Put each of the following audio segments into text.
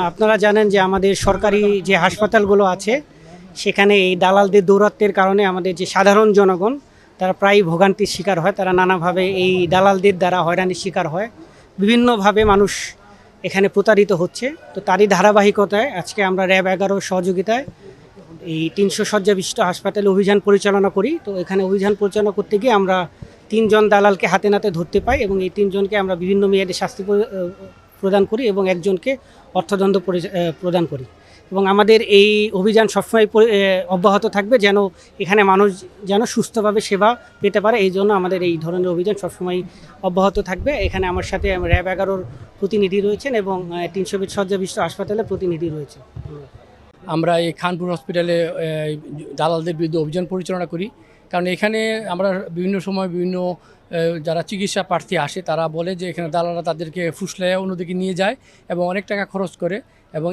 আপনারা জানেন যে আমাদের সরকারি যে হাসপাতালগুলো আছে সেখানে এই দালালদের দৌরাত্ম্যের কারণে আমাদের যে সাধারণ জনগণ তারা প্রায়ই ভোগান্তির শিকার হয়। তারা নানাভাবে এই দালালদের দ্বারা হয়রানির শিকার হয়, বিভিন্নভাবে মানুষ এখানে প্রতারিত হচ্ছে। তো তারই ধারাবাহিকতায় আজকে আমরা র্যাব 11 সহযোগিতায় এই 300 শয্যা বিশিষ্ট হাসপাতালে অভিযান পরিচালনা করি। তো এখানে অভিযান পরিচালনা করতে গিয়ে আমরা 3 জন দালালকে হাতে নাতে ধরতে পাই এবং এই 3 জনকে আমরা বিভিন্ন মেয়াদে শাস্তি প্রদান করি এবং একজনকে অর্থদণ্ড প্রদান করি। এবং আমাদের এই অভিযান সবসময় অব্যাহত থাকবে যেন এখানে মানুষ যেন সুস্থভাবে সেবা পেতে পারে। এই জন্য আমাদের এই ধরনের অভিযান সবসময় অব্যাহত থাকবে। এখানে আমার সাথে র্যাব 11 প্রতিনিধি রয়েছেন এবং 300 শয্যা বিশিষ্ট হাসপাতালের প্রতিনিধি রয়েছে। আমরা এই খানপুর হসপিটালে দালালদের বিরুদ্ধে অভিযান পরিচালনা করি, কারণ এখানে আমরা বিভিন্ন সময় বিভিন্ন যারা চিকিৎসা প্রার্থী আসে তারা বলে যে এখানে দালালরা তাদেরকে ফুসলাইয়া অন্যদিকে নিয়ে যায় এবং অনেক টাকা খরচ করে। এবং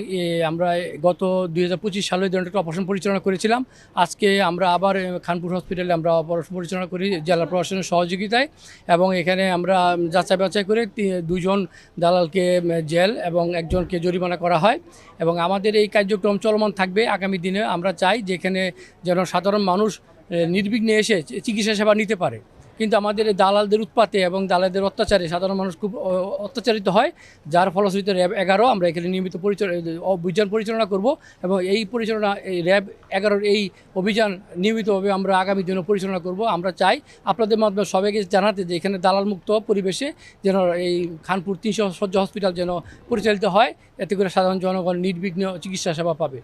আমরা গত 2025 সালে ধরনের অপারেশন পরিচালনা করেছিলাম। আজকে আমরা আবার খানপুর হসপিটালে আমরা অপারেশন পরিচালনা করি জেলা প্রশাসনের সহযোগিতায়, এবং এখানে আমরা যাচাই বাছাই করে 2 জন দালালকে জেল এবং একজনকে জরিমানা করা হয়। এবং আমাদের এই কার্যক্রম চলমান থাকবে আগামী দিনে। আমরা চাই যে এখানে যেন সাধারণ মানুষ নির্বিঘ্নে এসে চিকিৎসা সেবা নিতে পারে। কিন্তু আমাদের এই দালালদের উৎপাতে এবং দালালদের অত্যাচারে সাধারণ মানুষ খুব অত্যাচারিত হয়, যার ফলশ্রুতিতে র্যাব 11 আমরা এখানে নিয়মিত অভিযান পরিচালনা করব। এবং এই র্যাব 11 এই অভিযান নিয়মিতভাবে আমরা আগামী দিনে পরিচালনা করব। আমরা চাই আপনাদের মাধ্যমে সবাইকে জানাতে যে এখানে দালালমুক্ত পরিবেশে যেন এই খানপুর 300 শয্যা হসপিটাল যেন পরিচালিত হয়, এতে করে সাধারণ জনগণ নির্বিঘ্ন চিকিৎসা সেবা পাবে।